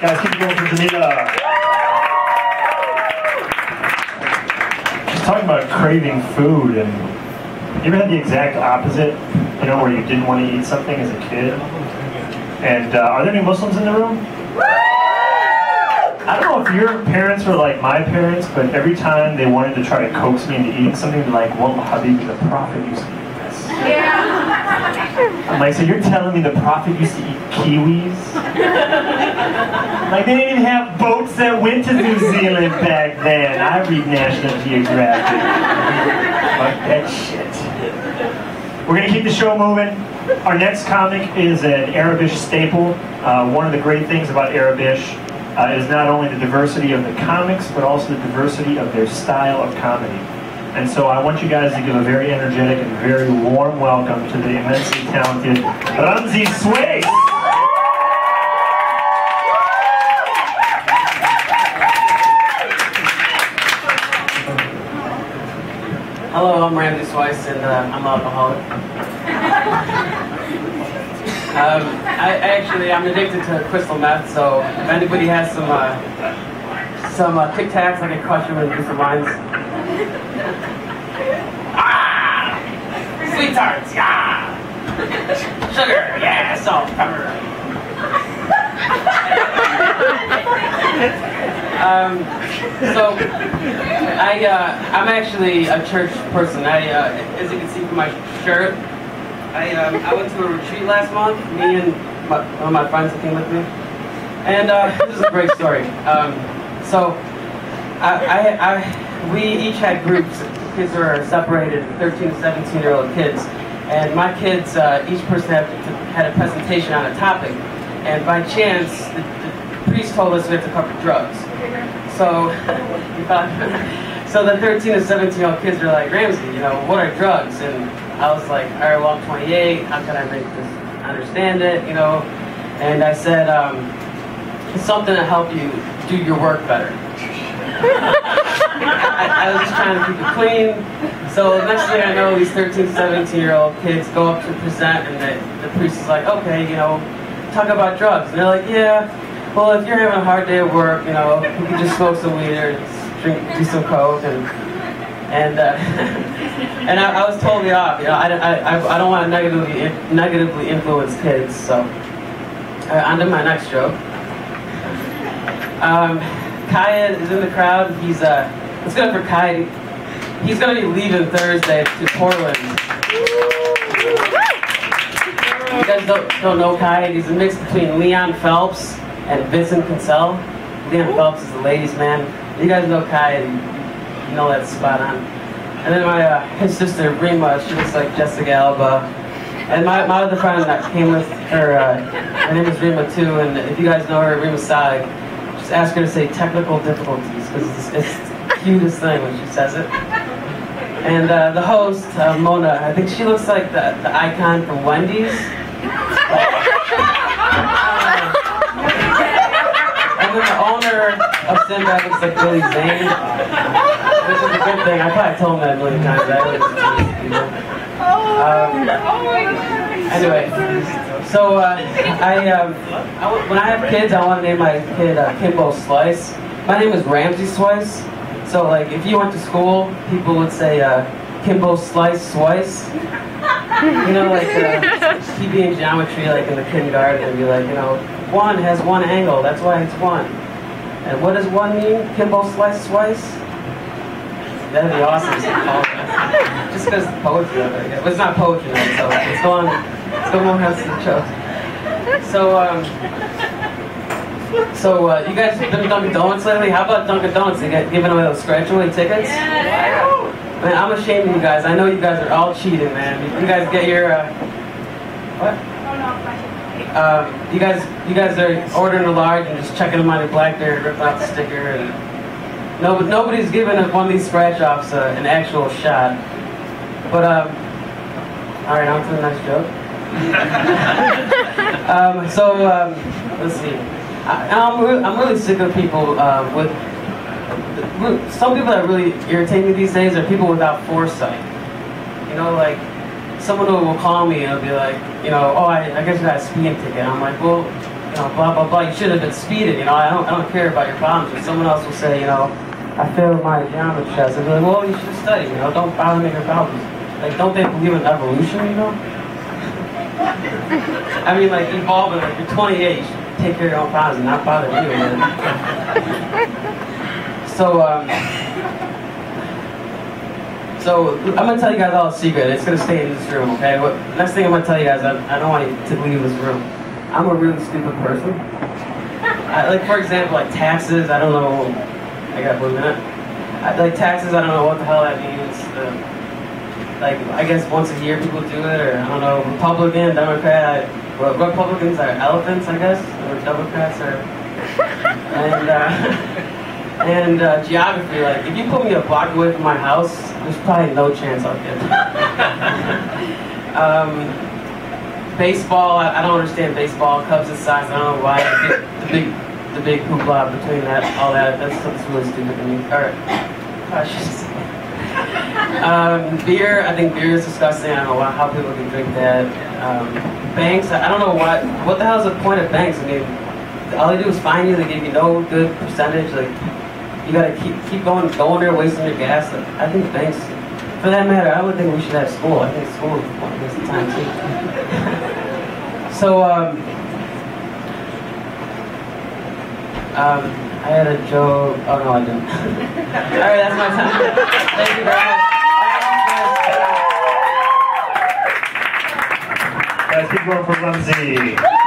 Guys, keep it going for Janita. She's talking about craving food, and you ever had the exact opposite? You know, where you didn't want to eat something as a kid? And are there any Muslims in the room? I don't know if your parents were like my parents, but every time they wanted to try to coax me into eating something, they're like, well, Habibi, the Prophet used to eat this. Yeah. I'm like, so you're telling me the Prophet used to eat kiwis? Like, they didn't even have boats that went to New Zealand back then. I read National Geographic. Fuck that shit. We're going to keep the show moving. Our next comic is an Arab-issh staple. One of the great things about Arab-issh is not only the diversity of the comics, but also the diversity of their style of comedy. And so I want you guys to give a very energetic and very warm welcome to the immensely talented Ramzi Sway. Hello, I'm Randy Swice, and I'm an alcoholic. I'm addicted to crystal meth, so if anybody has some Tic Tacs, I can crush them and do some lines. Ah! Sweet tarts, yeah! Sugar, yeah! Salt, pepper. I'm actually a church person. As you can see from my shirt, I went to a retreat last month, me and one of my friends that came with me, and this is a great story. We each had groups. Kids were separated, 13 to 17-year-old kids, and my kids, each person had a presentation on a topic, and by chance, the priest told us we had to cover drugs. So, the 13 to 17-year-old kids were like, Ramsey, you know, what are drugs? And I was like, all right, well, I'm 28, how can I make this, understand it, you know? And I said, it's something to help you do your work better. I was just trying to keep it clean. So the next thing I know, these 13 to 17-year-old kids go up to present, and the priest is like, okay, you know, talk about drugs. And they're like, yeah, well, if you're having a hard day at work, you know, you can just smoke some weed or do some coke, and I was totally off. You know, I don't want to negatively influence kids. So on to my next joke. Kaya is in the crowd. It's good for Kaya. He's going to be leaving Thursday to Portland. You guys don't know Kaya. He's a mix between Leon Phelps and Vincent Cassell. Leon Phelps is the ladies' man. You guys know Kaya. You know that's spot on. And then his sister Rima, she looks like Jessica Alba. And my other friend that came with her, her name is Rima too. And if you guys know her, Rima Sag, just ask her to say technical difficulties, because it's the cutest thing when she says it. And the host, Mona, I think she looks like the icon from Wendy's. And then the owner of Sinbad looks like Billy Zane. Which is a good thing. I probably told him that a million times. Anyway, so when I have kids, I want to name my kid Kimbo Slice. My name is Ramsey Swice. So like, if you went to school, people would say Kimbo Slice Swice. You know, like he'd be in geometry, like in the kindergarten, and be like, you know, 1 has 1 angle. That's why it's 1. And what does 1 mean? Kimbo Slice Swice. That'd be awesome. Just because the poetry of it. But it's not poetry, so it's going on to the joke. So you guys have been to Dunkin' Donuts lately? How about Dunkin' Donuts? They get giving away those scratch-away tickets? Yeah. Man, I'm ashamed of you guys. I know you guys are all cheating, man. You guys get your what? You guys are ordering a large and just checking them on your BlackBerry, ripping out the sticker, and nobody's giving one of these scratch-offs an actual shot. But all right, on to the next joke. Let's see. I'm really sick of people some people that really irritate me these days are people without foresight. You know, like someone who will call me and they'll be like, you know, oh, I guess you got a speeding ticket. I'm like, well, you know, blah blah blah. You should have been speeding. You know, I don't care about your problems. Or someone else will say, you know, I failed my geometry test. I'd be like, well, you should study. You know, don't bother me with your problems. Like, don't they believe in evolution? You know. I mean, like, evolving. Like, you're 28. You should take care of your own problems and not bother you. So I'm gonna tell you guys all a secret. It's gonna stay in this room, okay? Next thing I'm gonna tell you guys, I don't want you to leave this room. I'm a really stupid person. Like, for example, like taxes. I don't know. I got 1 minute. Like taxes. I don't know what the hell that means. Like, I guess once a year people do it, or I don't know. Republican, Democrat. Well, Republicans are elephants, I guess, or Democrats are. And geography, like, if you put me a block away from my house, there's probably no chance I'll get it. Baseball, I don't understand baseball. Cubs and Sox, I don't know why. The big hoopla between that, all that, that's really stupid to me. Alright, I should say. Beer, I think beer is disgusting. I don't know how people can drink that. Banks, I don't know what the hell is the point of banks? I mean, all they do is fine you, they give you no good percentage. Like, you gotta keep going there, wasting your gas. Like, I think banks, for that matter, I would think we should have school. I think school is a waste of time too. So, I had a joke. Oh no, I didn't. Alright, that's my time. Thank you very much. Guys, keep going for Rumsey.